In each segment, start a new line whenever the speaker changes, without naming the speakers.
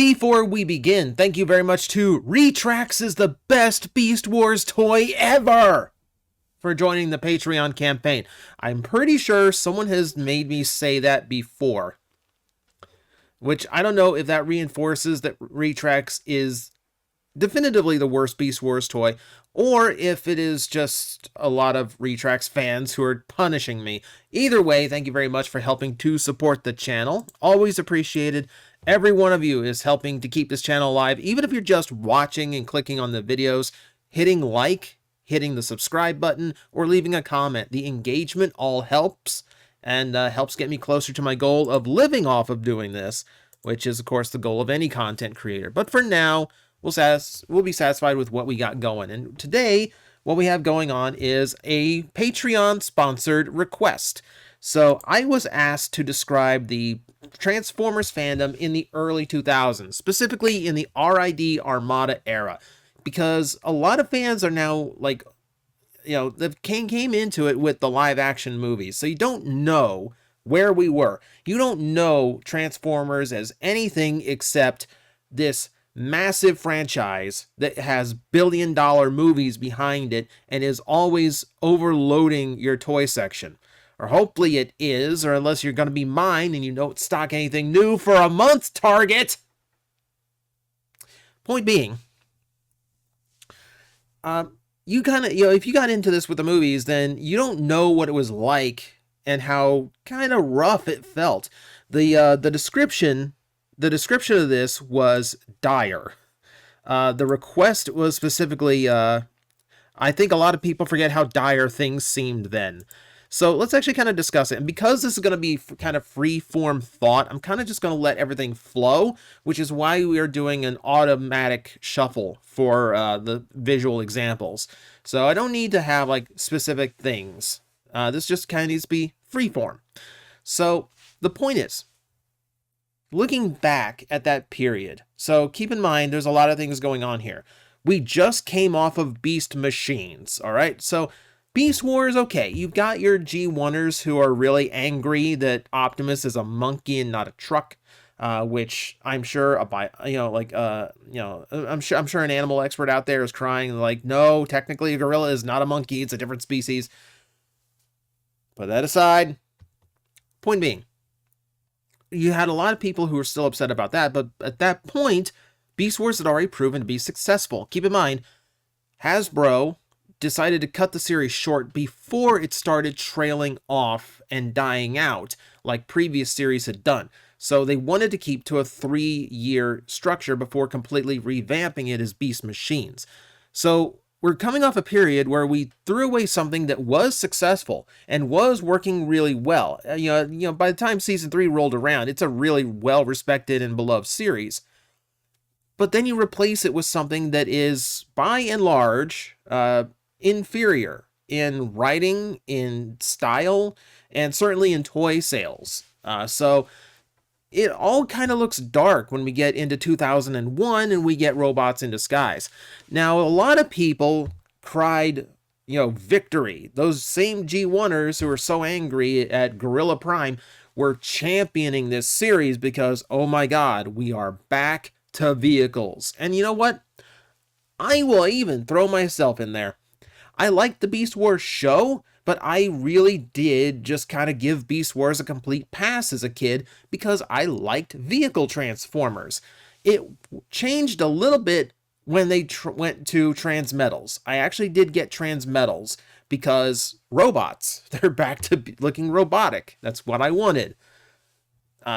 Before we begin, thank you very much to Retrax is the best Beast Wars toy ever for joining the Patreon campaign. I'm pretty sure someone has made me say that before, which I don't know if that reinforces that Retrax is definitively the worst Beast Wars toy, or if it is just a lot of Retrax fans who are punishing me. Either way, thank you very much for helping to support the channel. Always appreciated. Every one of you is helping to keep this channel alive, even if you're just watching and clicking on the videos, hitting like, hitting the subscribe button, or leaving a comment. The engagement all helps, and helps get me closer to my goal of living off of doing this, which is, of course, the goal of any content creator. But for now, we'll be satisfied with what we got going. And today, what we have going on is a Patreon-sponsored request. So I was asked to describe the Transformers fandom in the early 2000s, specifically in the RID Armada era, because a lot of fans are now like, they came into it with the live action movies. So you don't know where we were. You don't know Transformers as anything except this massive franchise that has billion-dollar movies behind it and is always overloading your toy section. Or hopefully it is, or unless you're going to be mine and you don't stock anything new for a month, Target. Point being, you kind of, if you got into this with the movies, then you don't know what it was like and how kind of rough it felt. The description of this was dire. The request was specifically, I think a lot of people forget how dire things seemed then. So let's actually kind of discuss it. And because this is going to be kind of free-form thought, I'm kind of just going to let everything flow, which is why we are doing an automatic shuffle for the visual examples. So I don't need to have like specific things. This just kind of needs to be free-form. So the point is, looking back at that period, so keep in mind there's a lot of things going on here. We just came off of Beast Machines, all right? So Beast Wars, okay, you've got your G1ers who are really angry that Optimus is a monkey and not a truck, which I'm sure I'm sure an animal expert out there is crying like, no, technically a gorilla is not a monkey, it's a different species. Put that aside. Point being, you had a lot of people who were still upset about that, but at that point, Beast Wars had already proven to be successful. Keep in mind, Hasbro decided to cut the series short before it started trailing off and dying out like previous series had done. So they wanted to keep to a 3-year structure before completely revamping it as Beast Machines. So we're coming off a period where we threw away something that was successful and was working really well. By the time season 3 rolled around, it's a really well-respected and beloved series. But then you replace it with something that is, by and large, inferior in writing, in style, and certainly in toy sales. So it all kind of looks dark when we get into 2001 and we get Robots in Disguise. Now, a lot of people cried, victory. Those same G1ers who were so angry at Gorilla Prime were championing this series because, oh my God, we are back to vehicles. And you know what? I will even throw myself in there. I liked the Beast Wars show, but I really did just kind of give Beast Wars a complete pass as a kid because I liked vehicle Transformers. It changed a little bit when they went to Transmetals. I actually did get Transmetals because robots, they're back to looking robotic. That's what I wanted.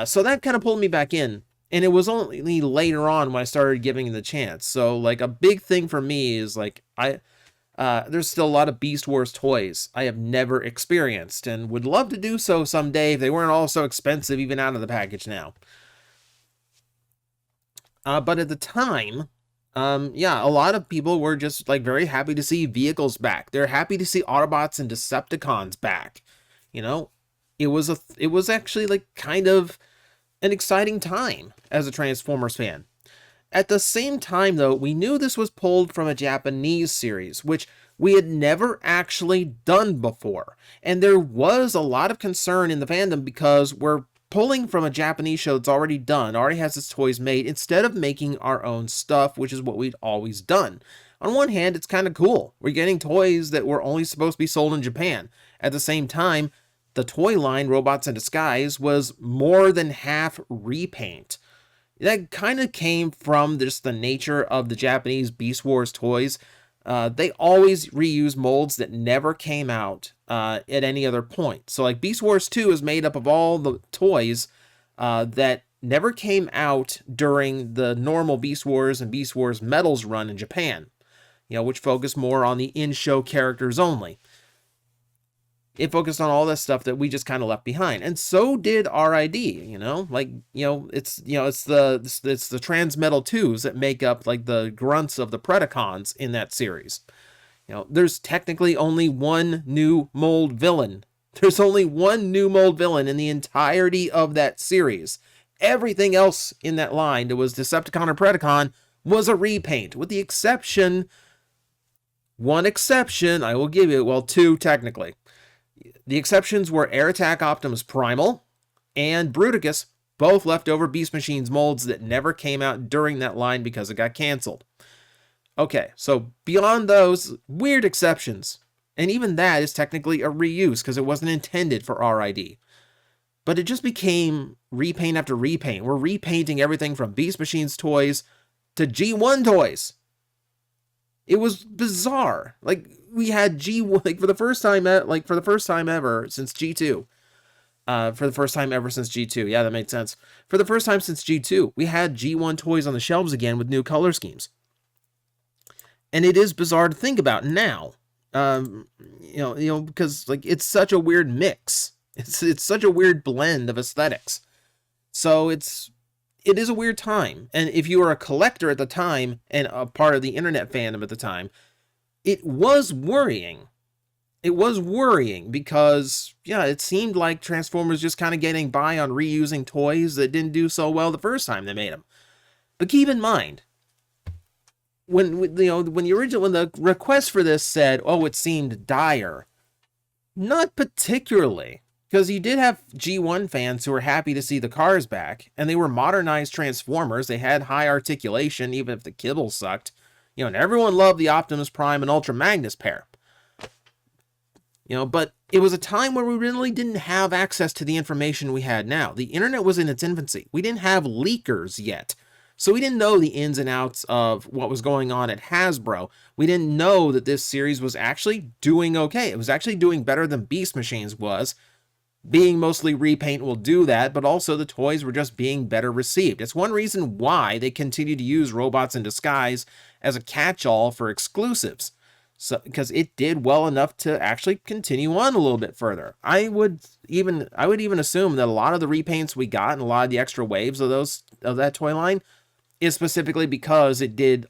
So that kind of pulled me back in. And it was only later on when I started giving it the chance. So like a big thing for me is like there's still a lot of Beast Wars toys I have never experienced and would love to do so someday if they weren't all so expensive even out of the package now. But at the time, a lot of people were just like very happy to see vehicles back. They're happy to see Autobots and Decepticons back. It was actually like kind of an exciting time as a Transformers fan. At the same time, though, we knew this was pulled from a Japanese series, which we had never actually done before. And there was a lot of concern in the fandom because we're pulling from a Japanese show that's already done, already has its toys made, instead of making our own stuff, which is what we'd always done. On one hand, it's kind of cool. We're getting toys that were only supposed to be sold in Japan. At the same time, the toy line, Robots in Disguise, was more than half repaint. That kind of came from just the nature of the Japanese Beast Wars toys. They always reuse molds that never came out at any other point. So like Beast Wars 2 is made up of all the toys that never came out during the normal Beast Wars and Beast Wars Metals run in Japan, which focused more on the in-show characters only. It focused on all this stuff that we just kind of left behind, and so did RID. It's the Transmetal 2s that make up like the grunts of the Predacons in that series. There's technically only one new mold villain. There's only one new mold villain in the entirety of that series. Everything else in that line that was Decepticon or Predacon was a repaint, with the exception, one exception, I will give you, well, two technically. The exceptions were Air Attack Optimus Primal and Bruticus, both leftover Beast Machines molds that never came out during that line because it got canceled. Okay, so beyond those weird exceptions, and even that is technically a reuse because it wasn't intended for RID, but it just became repaint after repaint. We're repainting everything from Beast Machines toys to G1 toys. It was bizarre. Like, we had G1, like, for the first time ever since G2. For the first time ever since G2. Yeah, that made sense. For the first time since G2, we had G1 toys on the shelves again with new color schemes. And it is bizarre to think about now. Because, like, it's such a weird mix. It's such a weird blend of aesthetics. So it is a weird time. And if you were a collector at the time and a part of the internet fandom at the time, it was worrying. It was worrying because, it seemed like Transformers just kind of getting by on reusing toys that didn't do so well the first time they made them. But keep in mind, when the request for this said, oh, it seemed dire, not particularly. Because you did have G1 fans who were happy to see the cars back, and they were modernized Transformers. They had high articulation, even if the kibble sucked. And everyone loved the Optimus Prime and Ultra Magnus pair. But it was a time where we really didn't have access to the information we had now. The internet was in its infancy. We didn't have leakers yet. So we didn't know the ins and outs of what was going on at Hasbro. We didn't know that this series was actually doing okay. It was actually doing better than Beast Machines was. Being mostly repaint will do that, but also the toys were just being better received. It's one reason why they continue to use Robots in Disguise as a catch-all for exclusives. So, because it did well enough to actually continue on a little bit further. I would even assume that a lot of the repaints we got and a lot of the extra waves of that toy line is specifically because it did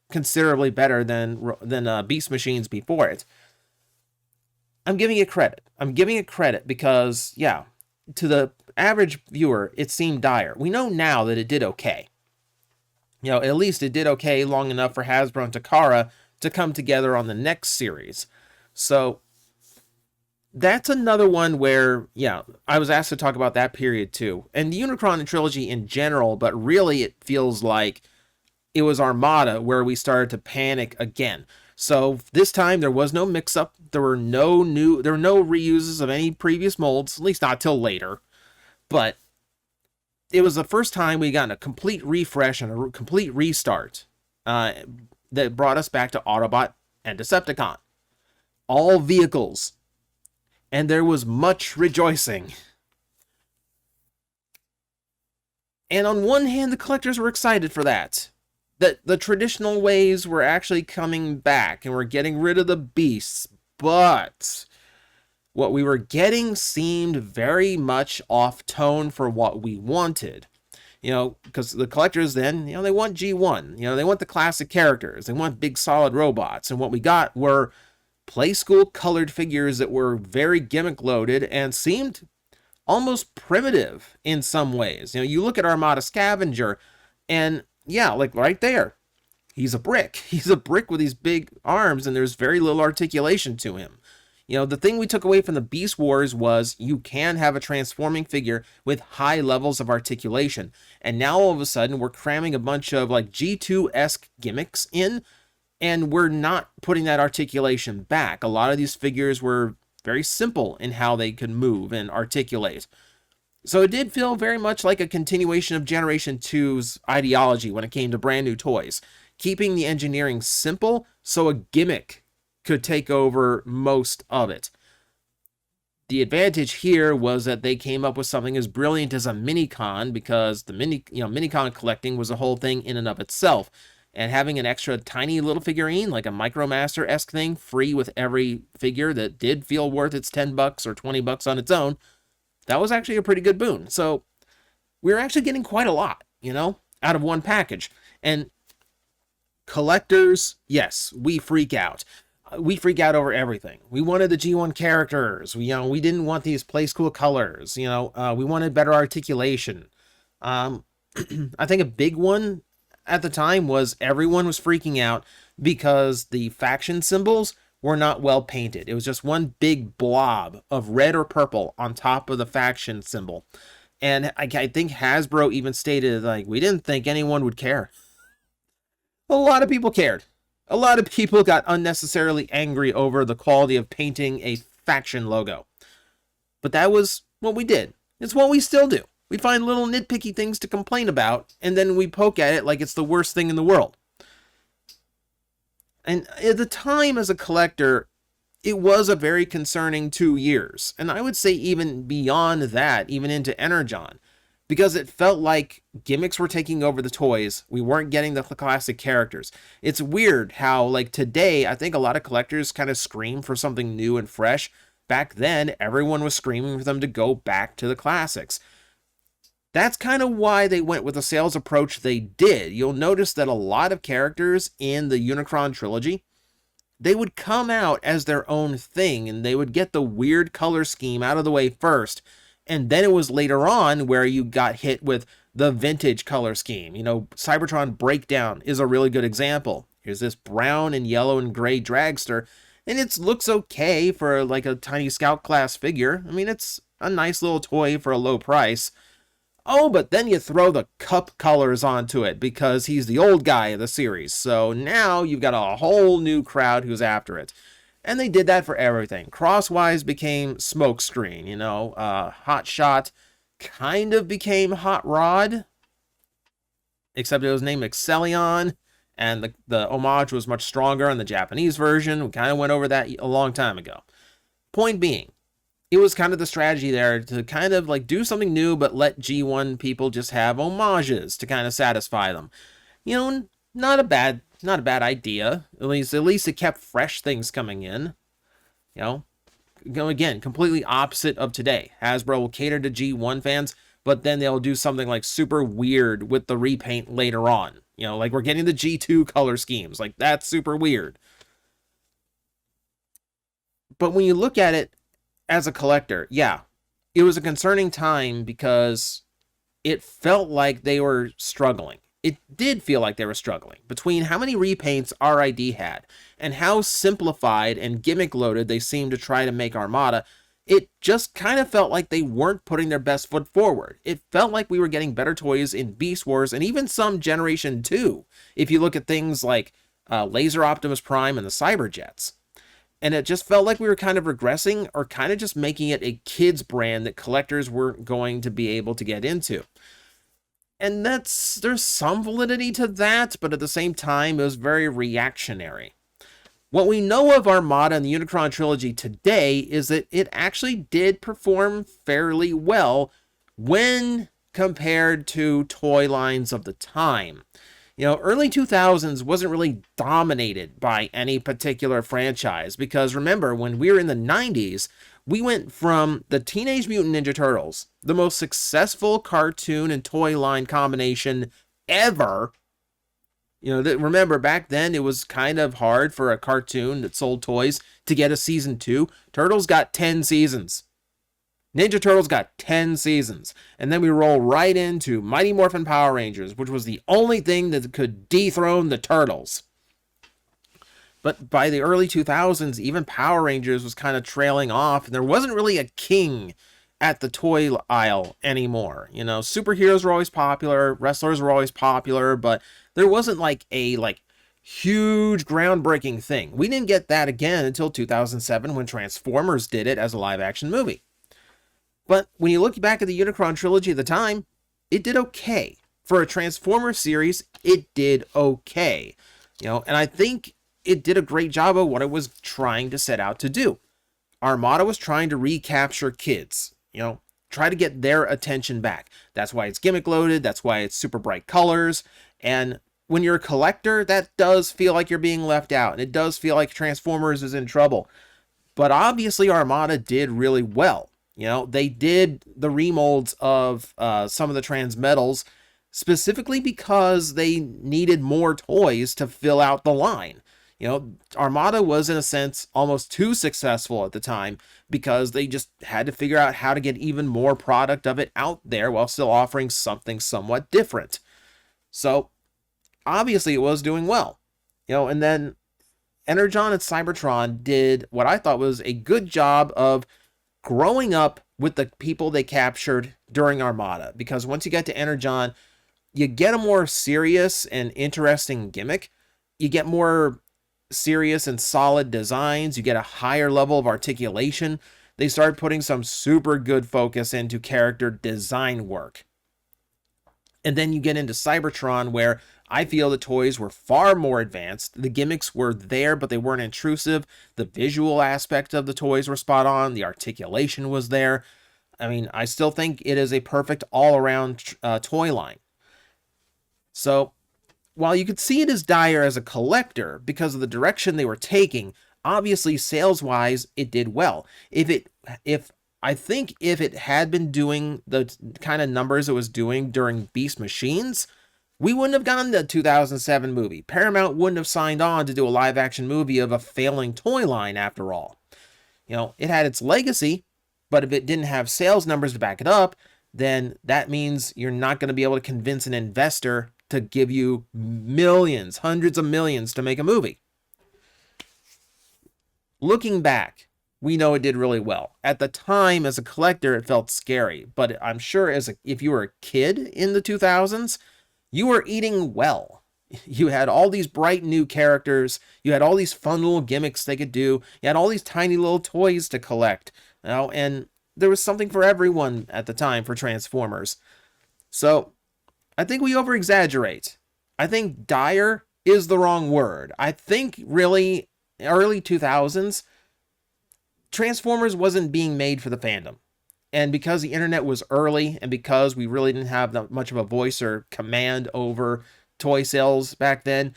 considerably better than Beast Machines before it. I'm giving it credit. I'm giving it credit because, to the average viewer, it seemed dire. We know now that it did okay. At least it did okay long enough for Hasbro and Takara to come together on the next series. So that's another one where, I was asked to talk about that period too. And the Unicron and trilogy in general, but really it feels like it was Armada where we started to panic again. So this time there was no mix-up. There were no reuses of any previous molds, at least not till later. But it was the first time we got a complete refresh and a complete restart that brought us back to Autobot and Decepticon. All vehicles. And there was much rejoicing. And on one hand, the collectors were excited for that. That the traditional ways were actually coming back and we're getting rid of the beasts. But what we were getting seemed very much off tone for what we wanted. Because the collectors then, they want G1. They want the classic characters. They want big solid robots. And what we got were play school colored figures that were very gimmick loaded and seemed almost primitive in some ways. You look at Armada Scavenger and like right there, he's a brick. He's a brick with these big arms and there's very little articulation to him. The thing we took away from the Beast Wars was you can have a transforming figure with high levels of articulation. And now all of a sudden we're cramming a bunch of like G2-esque gimmicks in, and we're not putting that articulation back. A lot of these figures were very simple in how they could move and articulate. So it did feel very much like a continuation of Generation 2's ideology when it came to brand new toys, keeping the engineering simple so a gimmick could take over most of it. The advantage here was that they came up with something as brilliant as a Minicon, because the Minicon collecting was a whole thing in and of itself. And having an extra tiny little figurine, like a Micromaster-esque thing, free with every figure that did feel worth its $10 or $20 on its own, that was actually a pretty good boon. So we were actually getting quite a lot, out of one package. And collectors, yes, we freak out. We freak out over everything. We wanted the G1 characters. We didn't want these play school colors. We wanted better articulation. I think a big one at the time was everyone was freaking out because the faction symbols were not well painted. It was just one big blob of red or purple on top of the faction symbol. And I think Hasbro even stated, like, we didn't think anyone would care. A lot of people cared. A lot of people got unnecessarily angry over the quality of painting a faction logo. But that was what we did. It's what we still do. We find little nitpicky things to complain about, and then we poke at it like it's the worst thing in the world. And at the time, as a collector, it was a very concerning 2 years. And I would say even beyond that, even into Energon. Because it felt like gimmicks were taking over the toys. We weren't getting the classic characters. It's weird how, like, today, I think a lot of collectors kind of scream for something new and fresh. Back then, everyone was screaming for them to go back to the classics. That's kind of why they went with the sales approach they did. You'll notice that a lot of characters in the Unicron trilogy, they would come out as their own thing, and they would get the weird color scheme out of the way first. And then it was later on where you got hit with the vintage color scheme. Cybertron Breakdown is a really good example. Here's this brown and yellow and gray dragster, and it looks okay for like a tiny scout class figure. I mean, it's a nice little toy for a low price. Oh, but then you throw the cup colors onto it because he's the old guy of the series. So now you've got a whole new crowd who's after it. And they did that for everything. Crosswise became Smokescreen, Hot Shot kind of became Hot Rod, except it was named Excellion, and the homage was much stronger in the Japanese version. We kind of went over that a long time ago. Point being, it was kind of the strategy there to kind of like do something new, but let G1 people just have homages to kind of satisfy them. Not a bad idea. At least it kept fresh things coming in. Again, completely opposite of today. Hasbro will cater to G1 fans, but then they'll do something like super weird with the repaint later on. Like we're getting the G2 color schemes. Like that's super weird. But when you look at it as a collector, yeah, it was a concerning time because it felt like they were struggling. It did feel like they were struggling between how many repaints RID had and how simplified and gimmick loaded they seemed to try to make Armada. It just kind of felt like they weren't putting their best foot forward. It felt like we were getting better toys in Beast Wars and even some Generation 2, if you look at things like Laser Optimus Prime and the Cyberjets. And it just felt like we were kind of regressing or kind of just making it a kids brand that collectors weren't going to be able to get into. And there's some validity to that, but at the same time, it was very reactionary. What we know of Armada and the Unicron trilogy today is that it actually did perform fairly well when compared to toy lines of the time. Early 2000s wasn't really dominated by any particular franchise, because remember, when we were in the 90s, we went from the Teenage Mutant Ninja Turtles, the most successful cartoon and toy line combination ever. Remember, back then it was kind of hard for a cartoon that sold toys to get a season 2. Turtles got 10 seasons. Ninja Turtles got 10 seasons. And then we roll right into Mighty Morphin Power Rangers, which was the only thing that could dethrone the Turtles. But by the early 2000s, even Power Rangers was kind of trailing off, and there wasn't really a king at the toy aisle anymore. You know, superheroes were always popular, wrestlers were always popular, but there wasn't like a huge groundbreaking thing. We didn't get that again until 2007 when Transformers did it as a live action movie. But when you look back at the Unicron trilogy at the time, it did okay. For a Transformers series, it did okay. You know, and I think it did a great job of what it was trying to set out to do. Armada was trying to recapture kids, you know, try to get their attention back. That's why it's gimmick loaded. That's why it's super bright colors. And when you're a collector, that does feel like you're being left out. And it does feel like Transformers is in trouble. But obviously Armada did really well. You know, they did the remolds of some of the Transmetals specifically because they needed more toys to fill out the line. You know, Armada was, in a sense, almost too successful at the time because they just had to figure out how to get even more product of it out there while still offering something somewhat different. So, obviously, it was doing well. You know, and then Energon and Cybertron did what I thought was a good job of growing up with the people they captured during Armada. Because once you get to Energon, you get a more serious and interesting gimmick. You get more serious and solid designs. You get a higher level of articulation. They start putting some super good focus into character design work. And then you get into Cybertron, where I feel the toys were far more advanced. The gimmicks were there, but they weren't intrusive. The visual aspect of the toys were spot on. The articulation was there. I mean, I still think it is a perfect all-around toy line. So, while you could see it as dire as a collector because of the direction they were taking, obviously sales-wise, it did well. I think if it had been doing the kind of numbers it was doing during Beast Machines, we wouldn't have gotten the 2007 movie. Paramount wouldn't have signed on to do a live-action movie of a failing toy line, after all. You know, it had its legacy, but if it didn't have sales numbers to back it up, then that means you're not going to be able to convince an investor to give you millions, hundreds of millions to make a movie. Looking back, we know it did really well. At the time, as a collector, it felt scary, but I'm sure if you were a kid in the 2000s, you were eating well. You had all these bright new characters. You had all these fun little gimmicks they could do. You had all these tiny little toys to collect. You know, and there was something for everyone at the time for Transformers. So, I think we over-exaggerate. I think dire is the wrong word. I think, really, early 2000s, Transformers wasn't being made for the fandom. And because the internet was early, and because we really didn't have that much of a voice or command over toy sales back then,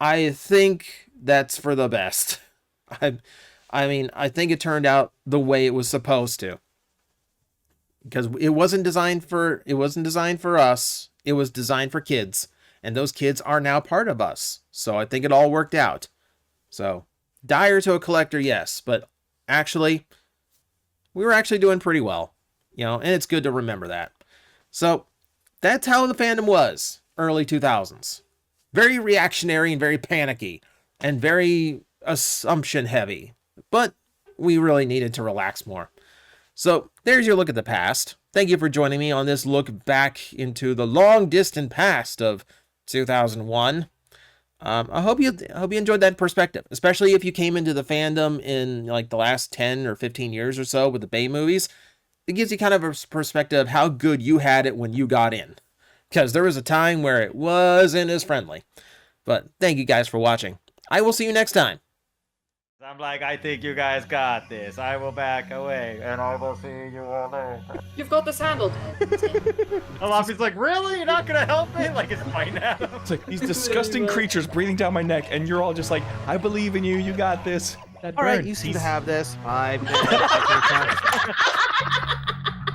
I think that's for the best. I mean, I think it turned out the way it was supposed to. Because it wasn't designed for us. It was designed for kids. And those kids are now part of us. So I think it all worked out. So, dire to a collector, yes. But actually, we were actually doing pretty well. You know, and it's good to remember that. So, that's how the fandom was early 2000s. Very reactionary and very panicky. And very assumption heavy. But we really needed to relax more. So, there's your look at the past. Thank you for joining me on this look back into the long distant past of 2001. I hope you enjoyed that perspective, especially if you came into the fandom in like the last 10 or 15 years or so with the Bay movies. It gives you kind of a perspective of how good you had it when you got in, because there was a time where it wasn't as friendly. But thank you guys for watching. I will see you next time.
I'm like, I think you guys got this. I will back away, and I will see you all later.
You've got this handled.
Alafi's like, really? You're not gonna help me? Like, it's fine now.
It's like these disgusting creatures breathing down my neck, and you're all just like, I believe in you. You got this.
All right, you seem to have this. 5 minutes.